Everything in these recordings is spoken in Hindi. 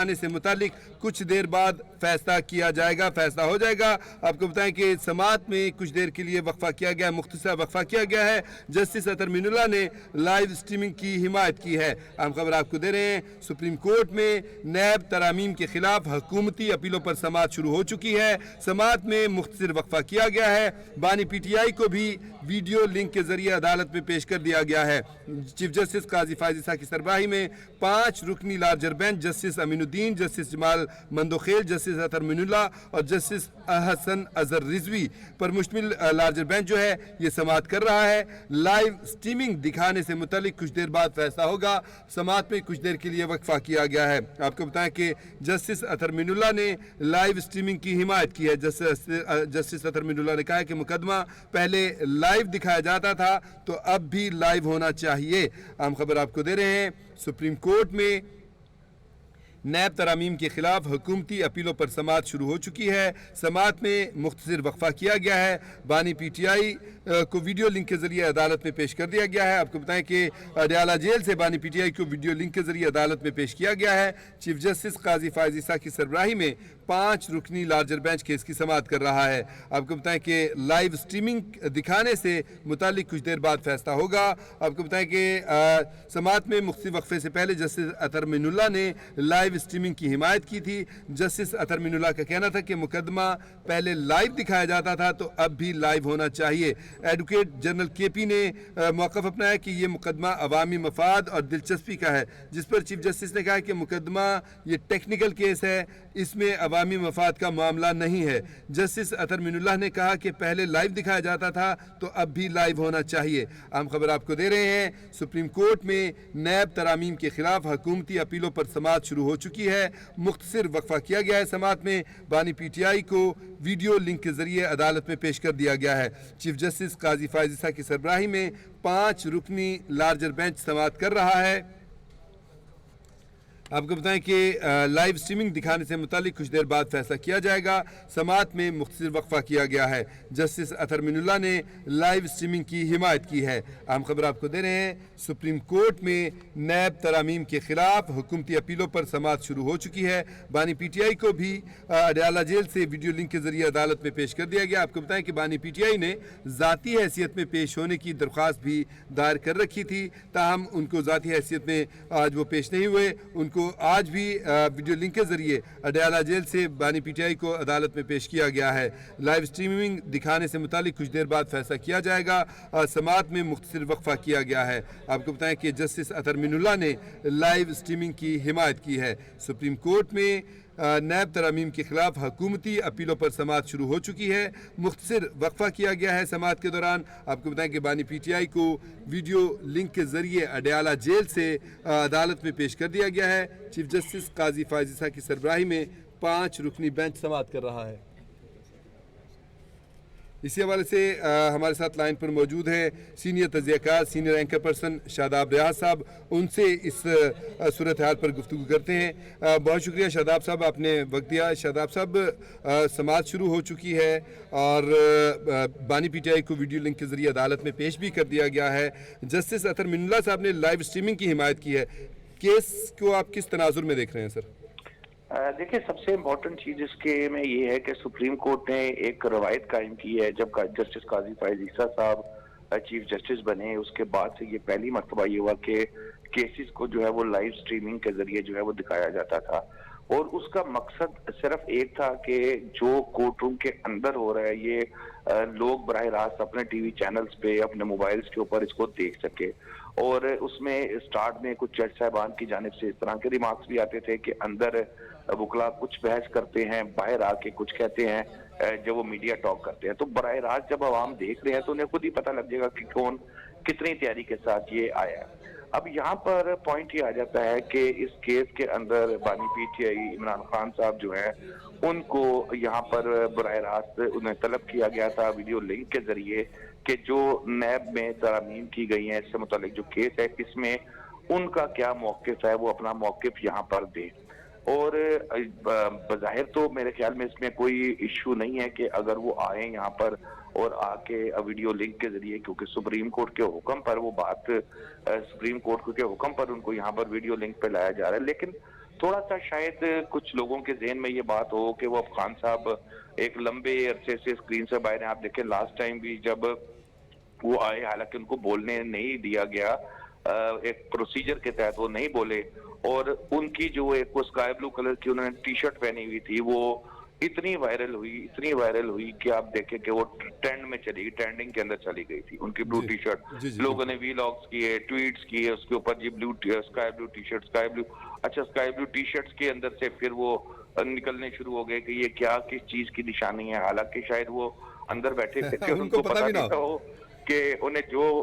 आने से मुतालिक कुछ देर बाद फैसला किया जाएगा, फैसला हो जाएगा। आपको बताएं कि समात में कुछ देर के लिए वक्फा किया गया, मुख्तसर वक्फा किया गया है। जस्टिस अतर मिनुल्लाह ने लाइव स्ट्रीमिंग की हिमायत की है। हम खबर आपको दे रहे हैं, सुप्रीम कोर्ट में नैब तरामीम के खिलाफ हुकूमती अपीलों पर समात शुरू हो चुकी है। समात में मुख्तसर वक्फा किया गया है। बानी PTI को भी वीडियो लिंक के जरिए अदालत में पेश कर दिया गया है। चीफ जस्टिस काजी फायज ईसा की सरबराही में 5 रुकनी larger bench justice Aminuddin, justice Jamal Mandokhail, justice Athar Minallah और जस्टिस हसन अजहर रिजवी पर मुश्तमिल लार्जर बेंच जो है ये समात कर रहा है। लाइव स्ट्रीमिंग दिखाने से मुतालिक कुछ देर बाद फैसला होगा। समात में कुछ देर के लिए वक्फा किया गया है। आपको बताएं कि जस्टिस अतर मिनुल्लाह ने लाइव स्ट्रीमिंग की हिमायत की है। जस्टिस अतर मिनुल्लाह ने कहा है कि मुकदमा पहले लाइव दिखाया जाता था तो अब भी लाइव होना चाहिए। हम खबर आपको दे रहे हैं, सुप्रीम कोर्ट में नैब तरामीम के खिलाफ हुकूमती अपीलों पर समात शुरू हो चुकी है। समात में मुख्तसर वक्फा किया गया है। बानी PTI को वीडियो लिंक के जरिए अदालत में पेश कर दिया गया है। आपको बताएं कि अडयाला जेल से बानी PTI को वीडियो लिंक के जरिए अदालत में पेश किया गया है। चीफ जस्टिस काजी फायज ईसा की सरबराही में 5 रुकनी लार्जर बेंच केस की समात कर रहा है। आपको बताएं कि लाइव स्ट्रीमिंग दिखाने से मुतालिक कुछ देर बाद फैसला होगा। आपको बताएं कि समात में मुख्तलिफ वक्फे से पहले जस्टिस अतर मिनुल्लाह ने लाइव स्ट्रीमिंग की हिमायत की थी। जस्टिस अतर मिनुल्लाह का कहना था कि मुकदमा पहले लाइव दिखाया जाता था तो अब भी लाइव होना चाहिए। एडवोकेट जनरल KP ने मौक़िफ़ अपनाया कि यह मुकदमा अवामी मफाद और दिलचस्पी का है, जिस पर चीफ जस्टिस ने कहा कि मुकदमा ये टेक्निकल केस है, इसमें अवामी मफाद का मामला नहीं है। जस्टिस अतर मिनुल्लाह ने कहा कि पहले लाइव दिखाया जाता था तो अब भी लाइव होना चाहिए। हम खबर आपको दे रहे हैं, सुप्रीम कोर्ट में नैब तरामीम के खिलाफ हुकूमती अपीलों पर समात शुरू हो चुकी है। मुख्तसर वक्फा किया गया है। समात में बानी PTI को वीडियो लिंक के जरिए अदालत में पेश कर दिया गया है। चीफ जस्टिस काजी फायज ईसा की सरबराही में 5 रुकनी लार्जर बेंच समात कर रहा है। आपको बताएं कि लाइव स्ट्रीमिंग दिखाने से मुतालिक कुछ देर बाद फैसला किया जाएगा। समात में मुख्तसर वक्फा किया गया है। जस्टिस अतर मिनुल्लाह ने लाइव स्ट्रीमिंग की हिमायत की है। अहम खबर आपको दे रहे हैं, सुप्रीम कोर्ट में नैब तरामीम के खिलाफ हुकूमती अपीलों पर समात शुरू हो चुकी है। बानी PTI को भी अडयाला जेल से वीडियो लिंक के जरिए अदालत में पेश कर दिया गया। आपको बताएं कि बानी PTI ने ज़ाती हैसियत में पेश होने की दरख्वास्त भी दायर कर रखी थी, ताहम उनको ज़ाती हैसियत में आज वो पेश नहीं हुए। उनको आज भी वीडियो लिंक के जरिए अडयाला जेल से बानी PTI को अदालत में पेश किया गया है। लाइव स्ट्रीमिंग दिखाने से मुतालिक कुछ देर बाद फैसला किया जाएगा। समात में मुख्तसर वक्फा किया गया है। आपको बताएं कि जस्टिस अतर मिनुल्लाह ने लाइव स्ट्रीमिंग की हिमायत की है। सुप्रीम कोर्ट में नैब तरामीम के खिलाफ हुकूमती अपीलों पर समात शुरू हो चुकी है। मुख्तसर वक्फा किया गया है। समात के दौरान आपको बताएं कि बानी PTI को वीडियो लिंक के जरिए अडयाला जेल से अदालत में पेश कर दिया गया है। चीफ जस्टिस काजी फायज ईसा की सरबराही में 5 रुकनी बेंच समात कर रहा है। इसी हवाले से हमारे साथ लाइन पर मौजूद है सीनियर तज्ज़ियाकार, senior anchor person Shadab Riaz साहब। उनसे इस सूरत हाल पर गुफ्तगू करते हैं। बहुत शुक्रिया शादाब साहब, आपने वक्त दिया। शादाब साहब, समात शुरू हो चुकी है और बानी PTI को वीडियो लिंक के जरिए अदालत में पेश भी कर दिया गया है। जस्टिस अतर मिनुल्लाह साहब ने लाइव स्ट्रीमिंग की हिमायत की है। केस को आप किस तनाजुर में देख रहे हैं सर? देखिए, सबसे इम्पोर्टेंट चीज इसके में ये है कि सुप्रीम कोर्ट ने एक रवायत कायम की है। जब जस्टिस काजी फायज ईसा साहब चीफ जस्टिस बने, उसके बाद से ये पहली मरतबा ये हुआ कि केसेस को जो है वो लाइव स्ट्रीमिंग के जरिए जो है वो दिखाया जाता था। और उसका मकसद सिर्फ एक था कि जो कोर्ट रूम के अंदर हो रहा है ये लोग बराह रास्त अपने टीवी चैनल्स पे, अपने मोबाइल्स के ऊपर इसको देख सके। और उसमें स्टार्ट में कुछ जज साहबान की जानिब से इस तरह के रिमार्क्स भी आते थे कि अंदर वकला कुछ बहस करते हैं, बाहर आके कुछ कहते हैं जब वो मीडिया टॉक करते हैं। तो बराह रास्त जब आवाम देख रहे हैं तो उन्हें खुद ही पता लग जाएगा कि कौन कितनी तैयारी के साथ ये आया है। अब यहाँ पर पॉइंट ये आ जाता है कि इस केस के अंदर बानी PTI इमरान खान साहब जो है उनको यहाँ पर बराह रास्त उन्हें तलब किया गया था वीडियो लिंक के जरिए कि जो नैब में तरामीम की गई है इससे मुतालिक जो केस है इसमें उनका क्या मौक़िफ़ है, वो अपना मौक़िफ़ यहाँ पर दे। और बज़ाहिर तो मेरे ख्याल में इसमें कोई इश्यू नहीं है कि अगर वो आए यहाँ पर और आके वीडियो लिंक के जरिए, क्योंकि सुप्रीम कोर्ट के हुक्म पर वो बात सुप्रीम कोर्ट के हुक्म पर उनको यहाँ पर वीडियो लिंक पे लाया जा रहा है। लेकिन थोड़ा सा शायद कुछ लोगों के जहन में ये बात हो कि वो अफगान साहब एक लंबे अरसे से स्क्रीन से बाहर हैं। आप देखें लास्ट टाइम भी जब वो आए, हालांकि उनको बोलने नहीं दिया गया, एक प्रोसीजर के तहत वो नहीं बोले, और उनकी जो एक वो स्काई ब्लू कलर की उन्होंने टी शर्ट पहनी हुई थी, वो इतनी वायरल हुई कि आप देखें कि वो ट्रेंड में चली गई, ट्रेंडिंग के अंदर चली गई थी उनकी ब्लू जी टी शर्ट। जी जी लोगों ने वीलॉग्स किए, ट्वीट्स किए उसके ऊपर, जी blue sky blue T shirt, sky blue, अच्छा स्काई ब्लू टी शर्ट्स के अंदर से फिर वो निकलने शुरू हो गए कि ये क्या किस चीज की निशानी है, हालांकि शायद वो अंदर बैठे थे कि उनको उनको पता पता भी ना नहीं था हो। वो कि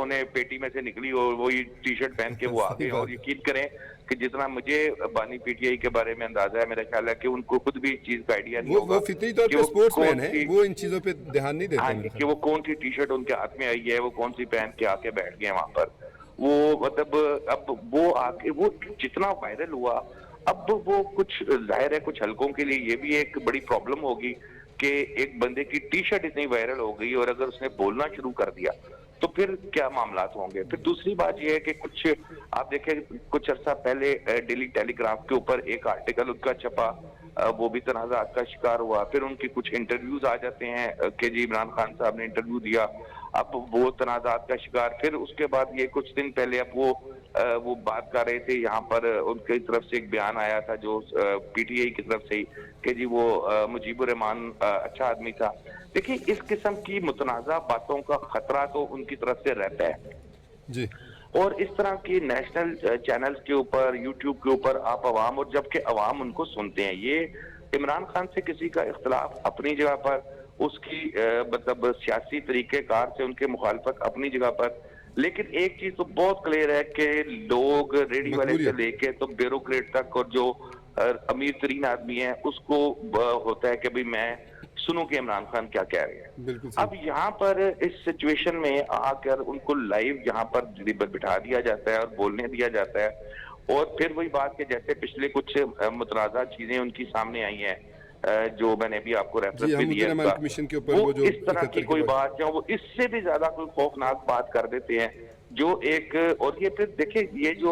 उन्हें पेटी में से निकली और वही टी शर्ट पहन के वो आ सही गए। बात और है। यकीन करें कि जितना मुझे बानी पीटीआई के बारे में अंदाजा है, मेरा ख्याल है कि उनको खुद भी इस चीज का आइडिया नहीं होगा वो फितरी तौर कि पे वो स्पोर्ट्समैन कौन है, सी, वो इन चीजों पे ध्यान नहीं हाँ देते जी, मेरे कि ख्याल वो कौन सी टी शर्ट उनके हाथ में आई है, वो कौन सी पहन के आके बैठ गए वहां पर। वो मतलब अब वो आके वो जितना वायरल हुआ, अब वो कुछ जाहिर है कुछ हलकों के लिए ये भी एक बड़ी प्रॉब्लम होगी कि एक बंदे की टी शर्ट इतनी वायरल हो गई और अगर उसने बोलना शुरू कर दिया तो फिर क्या मामलात होंगे। फिर दूसरी बात यह है कि कुछ आप देखें कुछ अरसा पहले डेली टेलीग्राफ के ऊपर एक आर्टिकल उनका छपा, वो भी तनाज़ात का शिकार हुआ। फिर उनके कुछ इंटरव्यूज आ जाते हैं कि जी इमरान खान साहब ने इंटरव्यू दिया, अब वो तनाज़ात का शिकार। फिर उसके बाद ये कुछ दिन पहले अब वो बात कर रहे थे, यहाँ पर उनकी तरफ से एक बयान आया था जो पीटीआई की तरफ से ही कि जी वो मुजीबुर रहमान अच्छा आदमी था। देखिए इस किस्म की मुतनाज़ा बातों का खतरा तो उनकी तरफ से रहता है, जी और इस तरह की नेशनल चैनल्स के ऊपर, यूट्यूब के ऊपर आप अवाम, और जबकि अवाम उनको सुनते हैं, ये इमरान खान से किसी का इख्तलाफ अपनी जगह पर, उसकी मतलब सियासी तरीकेकार से उनके मुखालफत अपनी जगह पर, लेकिन एक चीज तो बहुत क्लियर है कि लोग रेडी वाले से मकबूलियत। लेके तो ब्यूरोक्रेट तक और जो अमीर तरीन आदमी है उसको होता है कि भाई मैं सुनूं कि इमरान खान क्या कह रहे हैं। बिल्कुल अब सही। यहाँ पर इस सिचुएशन में आकर उनको लाइव यहाँ पर बिठा दिया जाता है और बोलने दिया जाता है, और फिर वही बात कि जैसे पिछले कुछ मुतनाज़ा चीजें उनकी सामने आई हैं, जो मैंने भी आपको जी रेफरेंस भी हम दिया रहमान उसका, कमीशन के ऊपर वो वो जो इस तरह की 71 के कोई बाद। बात, जो वो इससे भी ज्यादा कोई खौफनाक बात कर देते हैं, जो एक, और ये फिर देखिए ये जो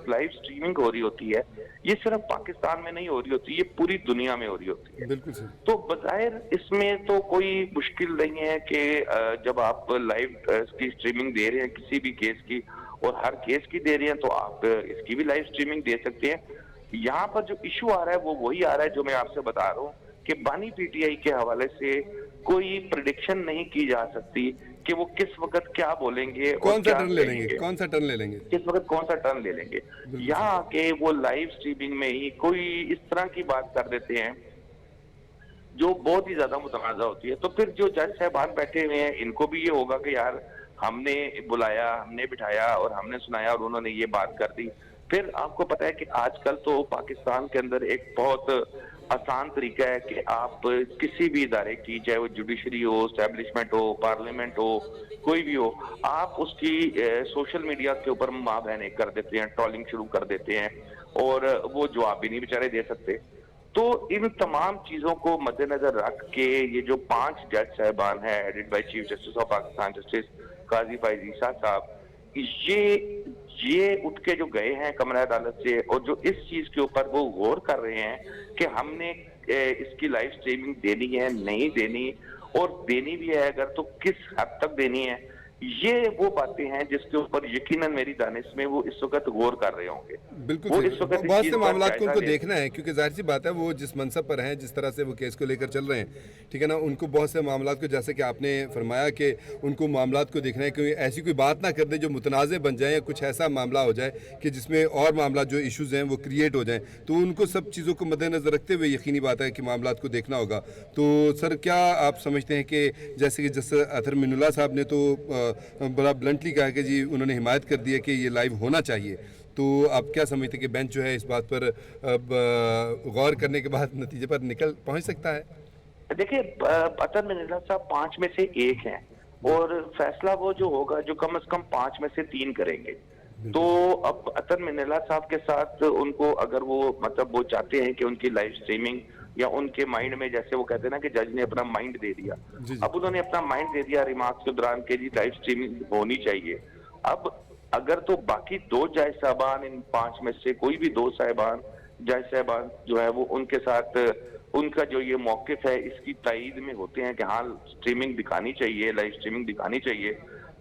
लाइव स्ट्रीमिंग हो रही होती है, ये सिर्फ पाकिस्तान में नहीं हो रही होती, ये पूरी दुनिया में हो रही होती है। बिल्कुल सही। तो बज़ाहिर इसमें तो कोई मुश्किल नहीं है कि जब आप लाइव की स्ट्रीमिंग दे रहे हैं किसी भी केस की, और हर केस की दे रहे हैं, तो आप इसकी भी लाइव स्ट्रीमिंग दे सकते हैं। यहाँ पर जो इशू आ रहा है वो वही आ रहा है जो मैं आपसे बता रहा हूँ कि बानी पीटीआई के हवाले से कोई प्रिडिक्शन नहीं की जा सकती कि वो किस वक्त क्या बोलेंगे और कौन सा क्या टर्न ले लेंगे, कहेंगे, कौन सा टर्न ले लेंगे। किस वक्त कौन सा टर्न ले लेंगे। यहाँ आके वो लाइव स्ट्रीमिंग में ही कोई इस तरह की बात कर देते हैं जो बहुत ही ज्यादा मुतनाज़ा होती है। तो फिर जो जज साहबान बैठे हुए हैं, इनको भी ये होगा कि यार हमने बुलाया, हमने बिठाया और हमने सुनाया और उन्होंने ये बात कर दी। फिर आपको पता है कि आजकल तो पाकिस्तान के अंदर एक बहुत आसान तरीका है कि आप किसी भी इदारे की, चाहे वो जुडिशरी हो, स्टैब्लिशमेंट हो, पार्लियामेंट हो, कोई भी हो, आप उसकी सोशल मीडिया के ऊपर माँ बहने कर देते हैं, ट्रोलिंग शुरू कर देते हैं, और वो जवाब भी नहीं बेचारे दे सकते। तो इन तमाम चीजों को मद्देनजर रख के ये जो 5 जज साहबान हैं headed by chief justice of Pakistan justice Qazi Faez Isa साहब, ये उठ के जो गए हैं कमरा अदालत से, और जो इस चीज के ऊपर वो गौर कर रहे हैं कि हमने इसकी लाइव स्ट्रीमिंग देनी है नहीं देनी, और देनी भी है अगर तो किस हद तक देनी है, ये वो बातें हैं जिसके ऊपर यकीनन मेरी दानिश में वो इस वक्त गौर कर रहे होंगे। बिल्कुल वो सही। इस वक्त बहुत से मामला को उनको देखना है, क्योंकि जाहिर सी बात है वो जिस मनसब पर हैं, जिस तरह से वो केस को लेकर चल रहे हैं, ठीक है ना, उनको बहुत से मामला को, जैसे कि आपने फरमाया कि उनको मामला को देखना है कि ऐसी कोई बात ना कर दे जो मुतनाज़े बन जाए या कुछ ऐसा मामला हो जाए कि जिसमें और मामला जो इशूज़ हैं वो क्रिएट हो जाएँ। तो उनको सब चीज़ों को मद्देनज़र रखते हुए यकीनी बात है कि मामला को देखना होगा। तो सर क्या आप समझते हैं कि जैसे कि जस्टिस अतहर मिनुल्लाह साहब ने तो बड़ा ब्लंटली कहा कि जी उन्होंने हिमायत कर दी है कि ये लाइव होना चाहिए, तो आप क्या समझते हैं कि बेंच जो है इस बात पर अब गौर करने के बाद नतीजे पर पहुंच सकता है? देखिए अतहर मिनुल्लाह साहब 5 में से 1 हैं, और फैसला वो जो होगा जो कम से कम 5 में से 3 करेंगे। तो अब अतहर मिनुल्लाह साहब के साथ उनको अगर वो मतलब वो चाहते हैं कि उनकी लाइव स्ट्रीमिंग, या उनके माइंड में जैसे वो कहते हैं ना कि जज ने अपना माइंड दे दिया, अब उन्होंने अपना माइंड दे दिया रिमार्क्स के दौरान के जी लाइव स्ट्रीमिंग होनी चाहिए। अब अगर तो बाकी 2 जज साहबान इन 5 में से कोई भी 2 साहबान जज साहबान जो है वो उनके साथ उनका जो ये मौकिफ है इसकी तायीद में होते हैं कि हाँ स्ट्रीमिंग दिखानी चाहिए, लाइव स्ट्रीमिंग दिखानी चाहिए,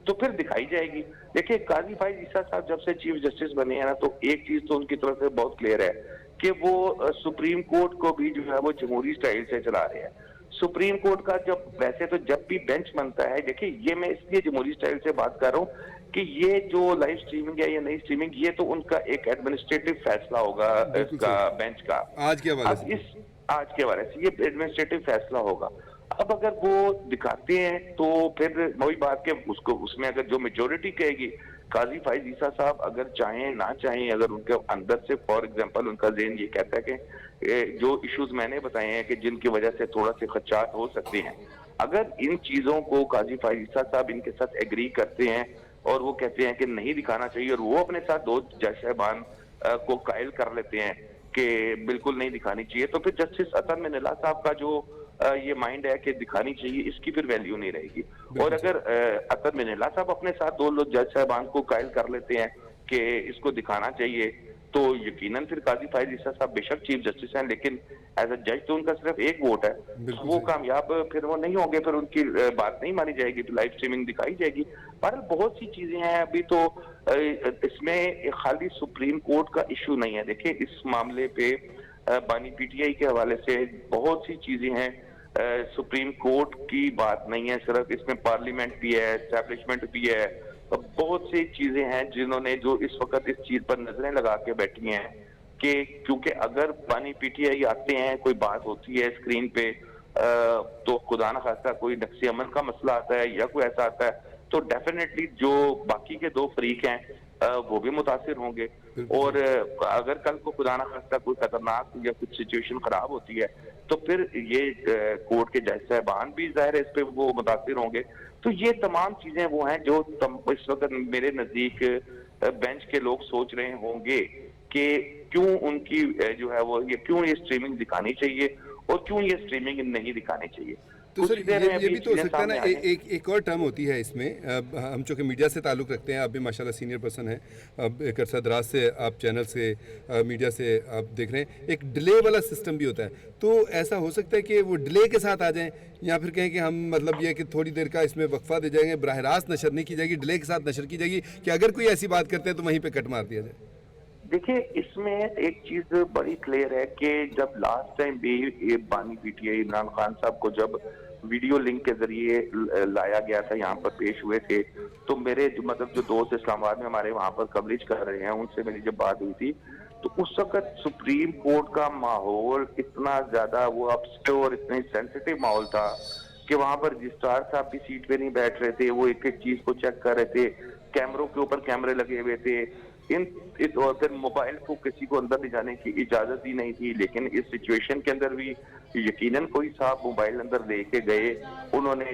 तो फिर दिखाई जाएगी। देखिए काजी फाइज ईसा साहब जब से चीफ जस्टिस बने हैं ना, तो एक चीज तो उनकी तरफ से बहुत क्लियर है कि वो सुप्रीम कोर्ट को भी जो है वो जमहूरी स्टाइल से चला रहे हैं। सुप्रीम कोर्ट का जब वैसे तो जब भी बेंच बनता है, देखिए ये मैं इसलिए जमहूरी स्टाइल से बात कर रहा हूँ कि ये जो लाइव स्ट्रीमिंग है या नई स्ट्रीमिंग, ये तो उनका एक एडमिनिस्ट्रेटिव फैसला होगा बिल्कुल इसका सही। बेंच का। आज के हवाले अब से। इस आज के बारे से ये एडमिनिस्ट्रेटिव फैसला होगा। अब अगर वो दिखाते हैं तो फिर वही बात के उसको उसमें अगर जो मेजोरिटी कहेगी, काजी फाइज ईसा साहब अगर चाहें ना चाहें, अगर उनके अंदर से फॉर एग्जांपल उनका ज़हन ये कहता है कि जो इश्यूज मैंने बताए हैं कि जिनकी वजह से थोड़ा से खदशात हो सकते हैं, अगर इन चीजों को काजी फाइज ईसा साहब इनके साथ एग्री करते हैं और वो कहते हैं कि नहीं दिखाना चाहिए, और वो अपने साथ दो जज साहबान को कायल कर लेते हैं कि बिल्कुल नहीं दिखानी चाहिए, तो फिर जस्टिस अतन मिनल्ला साहब का जो ये माइंड है कि दिखानी चाहिए, इसकी फिर वैल्यू नहीं रहेगी। और अगर अतन मिनल्ला साहब अपने साथ दो लोग जज साहबान को कायल कर लेते हैं कि इसको दिखाना चाहिए, तो यकीनन फिर काजी फाइज ईसा साहब बेशक चीफ जस्टिस हैं, लेकिन एज अ जज तो उनका सिर्फ एक वोट है, बिल्कुल वो सही। कामयाब फिर वो नहीं होंगे, फिर उनकी बात नहीं मानी जाएगी, तो लाइव स्ट्रीमिंग दिखाई जाएगी। पर बहुत सी चीजें हैं अभी तो इसमें खाली सुप्रीम कोर्ट का इशू नहीं है। देखिए इस मामले पे बानी पीटीआई के हवाले से बहुत सी चीजें हैं, सुप्रीम कोर्ट की बात नहीं है सिर्फ, इसमें पार्लियामेंट भी है, एस्टैब्लिशमेंट भी है, बहुत सी चीजें हैं जिन्होंने जो इस वक्त इस चीज पर नजरें लगा के बैठी हैं कि क्योंकि अगर बानी पीटीआई आते हैं, कोई बात होती है स्क्रीन पे, तो खुदा न खास्ता कोई नक्शे अमल का मसला आता है या कोई ऐसा आता है, तो डेफिनेटली जो बाकी के दो फरीक हैं वो भी मुतासिर होंगे। और अगर कल को खुदा न खास्ता कोई खतरनाक या कुछ सिचुएशन खराब होती है, तो फिर ये कोर्ट के जज साहबान भी जाहिर है इस पे वो मुतासिर होंगे। तो ये तमाम चीजें वो हैं जो इस वक्त मेरे नजदीक बेंच के लोग सोच रहे होंगे कि क्यों उनकी जो है वो ये क्यों ये स्ट्रीमिंग दिखानी चाहिए और क्यों ये स्ट्रीमिंग नहीं दिखानी चाहिए। तो सर कुछ देर में ये अभी भी तो हो चीजें सकता है ना, सामने आ जाएंगी। एक और टर्म होती है इसमें। अब हम चूँकि मीडिया से ताल्लुक़ रखते हैं, आप भी माशाल्लाह सीनियर पर्सन हैं, अब एक अरसा दराज से आप चैनल से मीडिया से आप देख रहे हैं, एक डिले वाला सिस्टम भी होता है, तो ऐसा हो सकता है कि वो डिले के साथ आ जाएं, या फिर कहें कि हम मतलब ये कि थोड़ी देर का इसमें वक्फा दे जाएंगे, बराह रास्त नशर नहीं की जाएगी, डिले के साथ नशर की जाएगी, कि अगर कोई ऐसी बात करते हैं तो वहीं पर कट मार दिया जाए। देखिए इसमें एक चीज बड़ी क्लियर है कि जब लास्ट टाइम भी ये बानी पीटीआई इमरान खान साहब को जब वीडियो लिंक के जरिए लाया गया था, यहाँ पर पेश हुए थे, तो मेरे जो दोस्त इस्लामाबाद में हमारे वहां पर कवरेज कर रहे हैं, उनसे मेरी जब बात हुई थी, तो उस वक्त सुप्रीम कोर्ट का माहौल इतना ज्यादा वो अपसेट और इतनी सेंसिटिव माहौल था कि वहां पर रजिस्ट्रार साहब भी सीट पे नहीं बैठ रहे थे, वो एक एक चीज को चेक कर रहे थे, कैमरों के ऊपर कैमरे लगे हुए थे, और फिर मोबाइल को किसी को अंदर ले जाने की इजाजत ही नहीं थी। लेकिन इस सिचुएशन के अंदर भी यकीनन कोई साहब मोबाइल अंदर लेके गए, उन्होंने